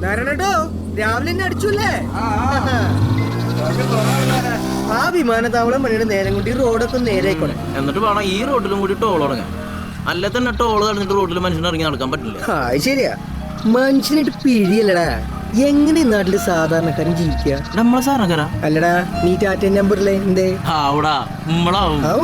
നാരായണേട്ടോ രാവിലെ തന്നെ അടിച്ചല്ലേ? ആ വിമാനത്താവളം പണിയുടെ നേരം കൊണ്ട് ഈ റോഡൊക്കെ നേരെയായിക്കോട്ടെ. എന്നിട്ട് വേണം ഈ റോഡിലും കൂടി ടോൾ തുടങ്ങാൻ. അല്ല തന്നെ ടോൾ തടഞ്ഞിട്ട് റോഡിൽ മനുഷ്യന് ഇറങ്ങി നടക്കാൻ പറ്റില്ല. ശരിയാ, മനുഷ്യനായിട്ട് പിഴിയല്ലടാ. എങ്ങനെ നാട്ടില് സാധാരണക്കാരൻ ജീവിക്കുക? നമ്മളെ സാധനക്കാരാ അല്ലടാ, നീ ടാറ്റ നമ്പറിലെ എന്തേ അവിടെ നമ്മളാവും കണ്ടോ?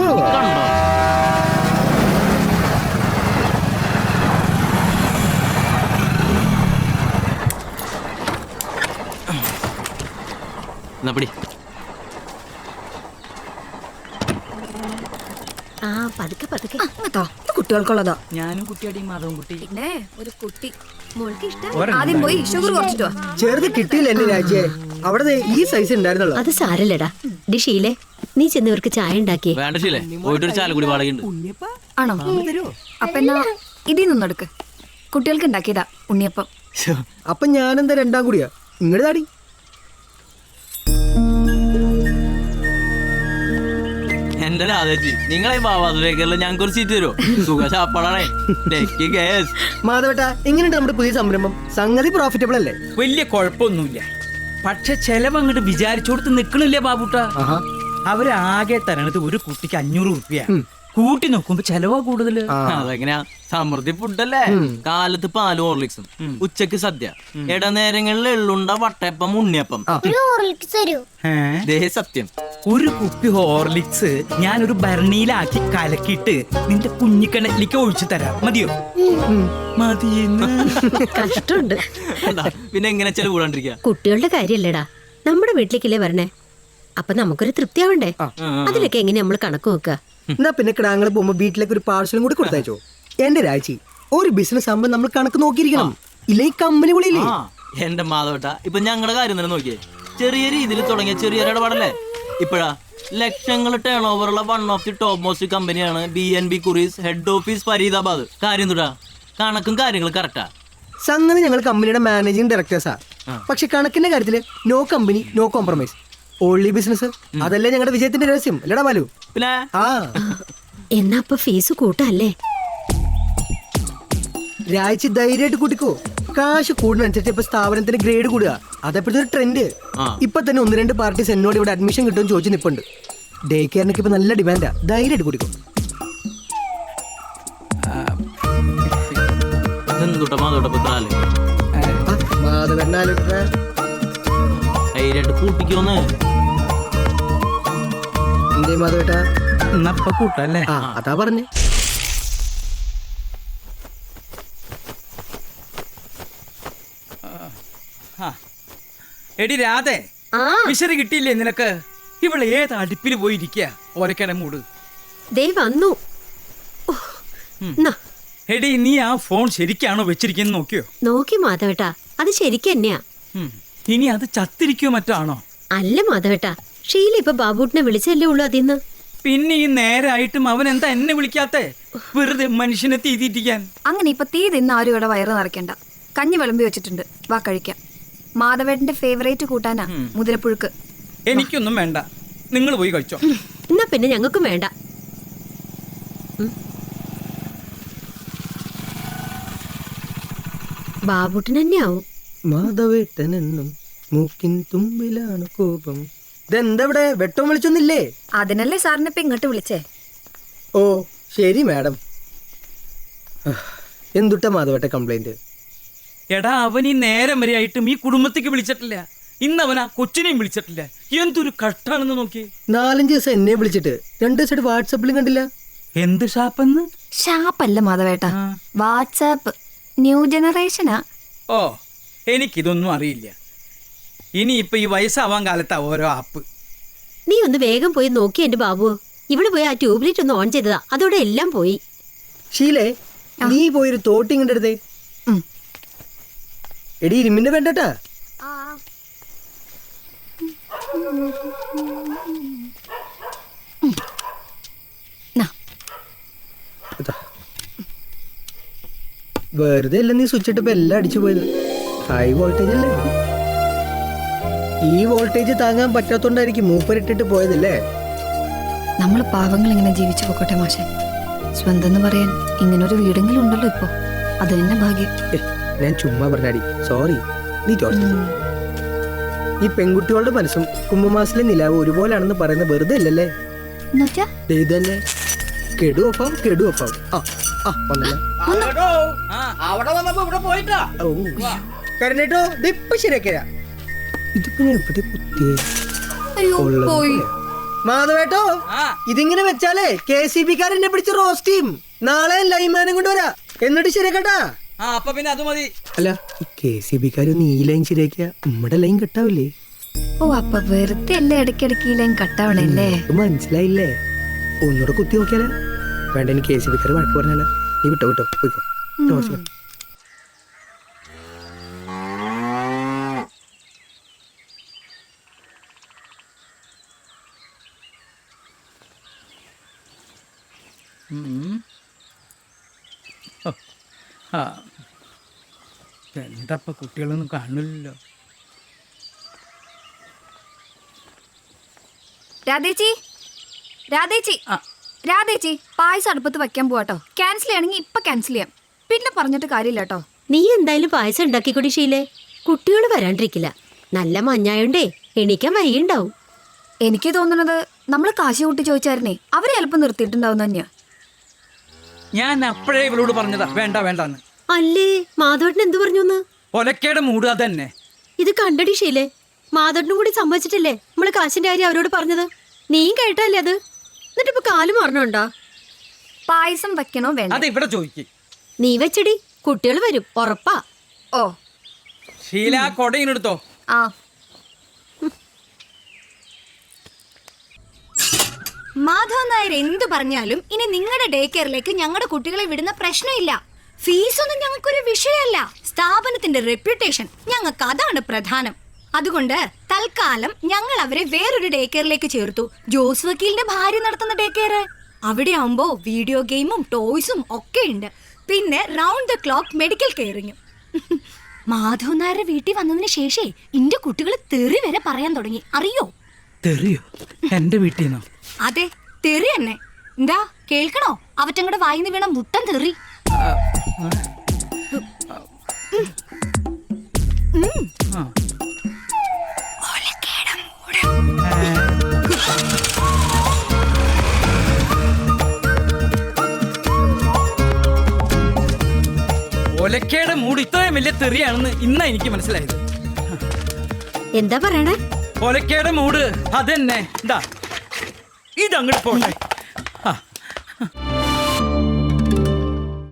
പിടി കുട്ടികൾക്കുള്ളതാ. ഞാനും കുട്ടിയാടി മാധവൻ കുട്ടി. പിന്നെ ഒരു കുട്ടി മോൾക്ക് ഇഷ്ടം. ആദ്യം പോയി ഷുഗർ കുറച്ചിട്ടോ. ചെറുത് കിട്ടിയില്ല എന്റെ രാജ്യേ. അവിടെ ഈ സൈസ് ഉണ്ടായിരുന്നുള്ളൂ. അത് സാരല്ലടാ. ഡിഷീലെ നീ ചെന്നവർക്ക് ചായ ഉണ്ടാക്കിയേ. വേണ്ട ശീലേ, പോയിട്ടൊരു ചാലക്കുടി വാടകയുണ്ട്. ആണോ? അപ്പൊ എന്നാ ഇതിൽ നിന്നെടുക്ക്. കുട്ടികൾക്ക് ഉണ്ടാക്കിയതാ ഉണ്ണിയപ്പം. അപ്പൊ ഞാനെന്താ രണ്ടാം കൂടിയാ? ഇങ്ങോട്ട് താടി. എന്റെ രാധേച്ചി, നിങ്ങളെ ബാബാസുരേക്കറിൽ ഞങ്ങൾക്ക് ഒരു സീറ്റ് തരുമോ? സുഖ ചാപ്പാടാണേ. മാധവേട്ടാ, എങ്ങനെയുണ്ട് നമ്മുടെ പുതിയ സംരംഭം? സംഗതി പ്രോഫിറ്റബിൾ അല്ലേ? വലിയ കുഴപ്പമൊന്നുമില്ല. പക്ഷെ ചെലവ് അങ്ങോട്ട് വിചാരിച്ചോടത്ത് നിക്കണില്ലേ ബാബുട്ട. അവരാകെ തരണത് ഒരു കുട്ടിക്ക് 500 റുപ്യ. കൂട്ടി നോക്കുമ്പോ ചെലവാ കൂടുതല്. അതെങ്ങനെയാ? സമൃദ്ധി ഫുഡല്ലേ. കാലത്ത് പാലും ഹോർലിക്സും, ഉച്ചക്ക് സദ്യ, ഇടനേരങ്ങളിൽ എള്ളുണ്ട, വട്ടയപ്പം, ഉണ്ണിയപ്പം. സത്യം, ഒരു കുപ്പി ഹോർലിക്സ് ഞാനൊരു ഭരണിയിലാക്കി കലക്കിയിട്ട് നിന്റെ കുഞ്ഞിക്കണത്തിലേക്ക് ഒഴിച്ചു തരാം. മതിയോ? മതിയെന്ന്. കഷ്ടമുണ്ട്. പിന്നെ എങ്ങനെ ചെലവ് കൂടാണ്ടിരിക്കുക? കുട്ടികളുടെ കാര്യല്ലേടാ, നമ്മുടെ വീട്ടിലേക്കല്ലേ വരണേ. അപ്പൊ നമുക്കൊരു തൃപ്തി ആവണ്ടേ? അതിലൊക്കെ എങ്ങനെ നമ്മൾ കണക്ക് നോക്കുക? എന്നാ പിന്നെ കിടാങ്ങൾ പോകുമ്പോ വീട്ടിലേക്ക് ഒരു പാർസലും കൂടി കൊടുത്തയച്ചോ. എന്റെ രാജി, ഒരു ബിസിനസ് ആകുമ്പോ നമ്മൾ കണക്ക് നോക്കിയിരിക്കണം. ഇല്ലെങ്കിൽ കമ്പനി വിളിയില്ലേ? എന്റെ മാധവട്ട, ഇപ്പൊ ഞങ്ങളുടെ കാര്യം തന്നെ നോക്കിയേ. ചെറിയ രീതിയിൽ തുടങ്ങിയ ചെറിയൊരു ഇടപാടല്ലേ. ഇപ്പഴാ ലക്ഷങ്ങൾ ടേൺ ഓവറുള്ള one of the top most കമ്പനിയാണ് BNB Kuries, head office Faridabad. കാര്യം തൊടാ, കണക്കും കാര്യങ്ങളും കറക്റ്റാ. സംഗതി ഞങ്ങൾ കമ്പനിയുടെ മാനേജിംഗ് ഡയറക്ടേഴ്സാ. പക്ഷെ കണക്കിന്റെ കാര്യത്തില് no company, no compromise, only business. അതല്ലേ ഞങ്ങളുടെ വിജയത്തിന്റെ രഹസ്യം, അല്ലടാ ബാലു? പിന്നെ എന്നാ അപ്പൊ ഫീസ് കൂട്ടല്ലേ? രാഴ്ച ധൈര്യമായിട്ട് കൂട്ടിക്കോ. കാശ് കൂടുന്നതനുസരിച്ച് ഇപ്പൊ സ്ഥാപനത്തിന് ഗ്രേഡ് കൂടുക. അതെപ്പോഴത്തെ ഒരു ട്രെൻഡ്. ഇപ്പൊ തന്നെ 1-2 പാർട്ടീസ് എന്നോട് ഇവിടെ അഡ്മിഷൻ കിട്ടുമെന്ന് ചോദിച്ചു നിപ്പുണ്ട്. ഡേ കെയറിനൊക്കെ ഇപ്പൊ നല്ല ഡിമാൻഡാ. ധൈര്യമായിട്ട് കൂട്ടിക്കോ. കൂട്ടിക്കോന്ന് എന്തേ മാധവേട്ടാ? കൂട്ടല്ലേ? അതാ പറഞ്ഞേ. എടി രാധേ, വിശറി കിട്ടിയില്ലേ നിനക്ക്? ഇവള് ഏത് അടുപ്പിൽ പോയിരിക്കുക? ഓരക്കട മൂട്. വന്നു. എടി, നീ ആ ഫോൺ ശരിക്കാണോ വെച്ചിരിക്കുന്നു നോക്കിയോ? നോക്കി മാധവേട്ടാ, അത് ശരിക്കും തന്നെയാ. ഇനി അത് ചത്തിരിക്കോ മറ്റാണോ? അല്ല മാധവേട്ടാ, ഷീല ഇപ്പൊ ബാബുട്ടിനെ വിളിച്ചല്ലേ ഉള്ളു അതിന്ന്. പിന്നെ ഈ നേരായിട്ടും അവൻ എന്താ എന്നെ വിളിക്കാത്തെ? വെറുതെ മനുഷ്യനെ തീ തീറ്റിക്കാൻ. അങ്ങനെ ഇപ്പൊ തീ തിന്ന് ആരും ഇവിടെ വയറ് നിറയ്ക്കണ്ട. കഞ്ഞി വിളമ്പി വെച്ചിട്ടുണ്ട്, വാ കഴിക്കാം. മാധവേട്ടന്റെ ഫേവറേറ്റ് കൂട്ടാനാ മുതിരപ്പുഴുക്ക്. എനിക്കൊന്നും വേണ്ട, നിങ്ങൾ പോയി കഴിച്ചോ. എന്നാ പിന്നെ ഞങ്ങൾക്കും വേണ്ട. ബാബുട്ടിന് തന്നെയാവും. മാധവേട്ടനെന്നും മൂക്കിൻ തുമ്പിലാണ് കോപം. ഇതെന്താ വെട്ടം വിളിച്ചൊന്നില്ലേ? അതിനല്ലേ സാറിനെ ഇപ്പൊ ഇങ്ങോട്ട് വിളിച്ചേ. ഓ ശരി മാഡം. എന്തുട്ടാ മാധവേട്ട കംപ്ലൈന്റ്? എടാ, അവൻ ഈ നേരം വരെ ആയിട്ടും ഈ കുടുംബത്തേക്ക് വിളിച്ചിട്ടില്ല. ഇന്ന് അവൻ ആ കൊച്ചിനെയും വിളിച്ചിട്ടില്ല. എന്തൊരു കഷ്ടാണെന്ന് നോക്കി. 4-5 ദിവസം എന്നെ വിളിച്ചിട്ട് 2 ദിവസമായിട്ട് വാട്സാപ്പിലും കണ്ടില്ല. എന്ത് ഷാപ്പെന്ന്? ഷാപ്പല്ല മാധവേട്ട, വാട്സാപ്പ്. ന്യൂ ജനറേഷനാ. ഓ, എനിക്കിതൊന്നും അറിയില്ല. ഇനിയിപ്പൊ ഈ വയസ്സാവാൻ കാലത്താ ഓരോ ആപ്പ്. നീ ഒന്ന് വേഗം പോയി നോക്കി എന്റെ ബാബു. ഇവിടെ പോയി ആ ട്യൂബ്ലൈറ്റ് ഒന്ന് ഓൺ ചെയ്തതാ, അതോടെ എല്ലാം പോയി. ഷീലേ, നീ പോയൊരു തോട്ടിങ്ങന്റെ അടുത്തേ. എടി ഇരുമിന്റെ വേണ്ടട്ടാ. വെറുതെ അല്ല നീ സ്വിച്ച് ഇട്ടപ്പോ എല്ലാം അടിച്ചു പോയത്. ഹൈ വോൾട്ടേജ് അല്ലേ? ഈ വോൾട്ടേജ് താങ്ങാൻ പറ്റാത്തോണ്ടായിരിക്കും മൂപ്പരിട്ടിട്ട് പോയതല്ലേ? നമ്മൾ പാവങ്ങൾ ഇങ്ങനെ ജീവിച്ചു പോക്കട്ടെ മാഷെ. സ്വന്തം എന്ന് പറയാൻ ഇങ്ങനൊരു വീടെങ്കിലും ഉണ്ടല്ലോ ഇപ്പൊ. അത് തന്നെ ഭാഗ്യം. ഞാൻ ചുമ്മാ പറഞ്ഞാടി, സോറി. നീ ചോദിച്ചു. ഈ പെൺകുട്ടികളുടെ മനസ്സും കുംഭമാസത്തിലെ നിലാവ് ഒരുപോലാണെന്ന് പറയുന്ന വെറുതെ അല്ലല്ലേ? ദേ ഇത് തന്നെ കെടു ഒപ്പം ആ ആ വന്നല്ലേ. അവിടെ വന്നപ്പോ ഇവിടെ പോയിട്ടാ. ഓ കരഞ്ഞേട്ടോ ഇപ്പൊ ശരിയാക്കിയ ഇതിപ്പോ ഞാൻ എവിടെ കുത്തിയേ മാധവേട്ടോ. ഇതിങ്ങനെ വെച്ചാലേ KCB-കാരെന്നെ പിടിച്ച് റോസ്റ്റ് ചെയ്യും. നാളെ ലൈൻമാനും കൊണ്ട് വരാ, എന്നിട്ട് ശരിയാക്കട്ടാ. അപ്പൊ പിന്നെ അത് മതി. അല്ല ഈ KCB-കാരൊന്ന് ഈ ലൈൻ ശരിയാക്കിയാ നമ്മുടെ ലൈൻ കട്ടാവില്ലേ? ഓ അപ്പൊ വെറുതെ അല്ലേ ഇടയ്ക്കിടയ്ക്ക് ഈ ലൈൻ കട്ടാവണല്ലേ? മനസ്സിലായില്ലേ? ഒന്നുകൂടെ കുത്തി നോക്കിയാലേ. വേണ്ട, എനിക്ക് KCB-കാര് വഴക്ക് പറഞ്ഞാലോ. നീ വിട്ടോ പോയിക്കോ. എന്താ കുട്ടികളൊന്നും കാണില്ലല്ലോ. രാധേച്ചി പായസം അടുപ്പത്ത് വെക്കാൻ പോവാട്ടോ. ക്യാൻസൽ ചെയ്യണമെങ്കിൽ ഇപ്പൊ ക്യാൻസൽ ചെയ്യാം, പിന്നെ പറഞ്ഞിട്ട് കാര്യമില്ല കേട്ടോ. നീ എന്തായാലും പായസം ഉണ്ടാക്കിക്കൂടി ശീലേ. കുട്ടികൾ വരാണ്ടിരിക്കില്ല. നല്ല മഞ്ഞായോണ്ടേ എണീക്കാൻ വൈകിണ്ടാവും. എനിക്ക് തോന്നുന്നത് നമ്മൾ കാശ് കൂട്ടി ചോദിച്ചായിരുന്നേ അവരെ ചിലപ്പോൾ നിർത്തിയിട്ടുണ്ടാവും തന്നെയാ. ഞാൻ അപ്പോഴേ ഇവളോട് പറഞ്ഞതാ വേണ്ട വേണ്ടെന്ന്. അല്ലേ മാധവട്ടൻ എന്ത് പറഞ്ഞു? ഒലക്കേടെ മൂട് അതന്നെ. ഇത് കണ്ടടി ശീലേ, മാധവട്ടനും കൂടി സമ്മതിച്ചിട്ടില്ലേ നമ്മള് കാശിന്റെ കാര്യം അവരോട് പറഞ്ഞത്? നീയും കേട്ടല്ലേ അത്? എന്നിട്ടിപ്പോ കാല് മറന്നുണ്ടോ? പായസം വെക്കണോ വേണ്ട? അത് ഇവിടെ ചോദിക്കും. നീ വെച്ചടി, കുട്ടികൾ വരും ഉറപ്പാ. ഓ ശീല കൊടയിനെടുത്തോ. ആ മാധവൻ നായർ എന്ത് പറഞ്ഞാലും ഇനി നിങ്ങളുടെ ഡേ കെയറിലേക്ക് ഞങ്ങളുടെ കുട്ടികളെ വിടുന്ന പ്രശ്നമില്ല. ഫീസൊന്നും ഞങ്ങൾക്കൊരു വിഷയമല്ല. സ്ഥാപനത്തിന്റെ റെപ്യൂട്ടേഷൻ ഞങ്ങൾക്ക് അതാണ് പ്രധാനം. അതുകൊണ്ട് തൽക്കാലം ഞങ്ങൾ അവരെ വേറൊരു ഡേ കെയറിലേക്ക് ചേർത്തു. ജോസ് വക്കീലിന്റെ ഭാര്യ നടത്തുന്ന ഡേ കെയർ. അവിടെ ആവുമ്പോ വീഡിയോ ഗെയിമും ടോയ്സും ഒക്കെ ഉണ്ട്. പിന്നെ റൗണ്ട് ദ ക്ലോക്ക് മെഡിക്കൽ കെയറിങ്ങും. മാധവൻ നായരുടെ വീട്ടിൽ വന്നതിന് ശേഷേ ഇന്റെ കുട്ടികൾ തെറി വരെ പറയാൻ തുടങ്ങി, അറിയോ? തെറിയോ? എന്റെ വീട്ടിൽ നിന്നോ? അതെ, തെറി തന്നെ. എന്താ കേൾക്കണോ? അവറ്റങ്ങടെ വായിന്ന് വീണ മുട്ടൻ തെറി. ഒലക്കേടെ മൂട് ഇത്രയും വലിയ തെറിയാണെന്ന് ഇന്നാ എനിക്ക് മനസ്സിലായത്. എന്താ പറയണേ? ഒലക്കേടെ മൂട് അതന്നെ. ഇതങ്ങോട്ട് പോട്ടെ.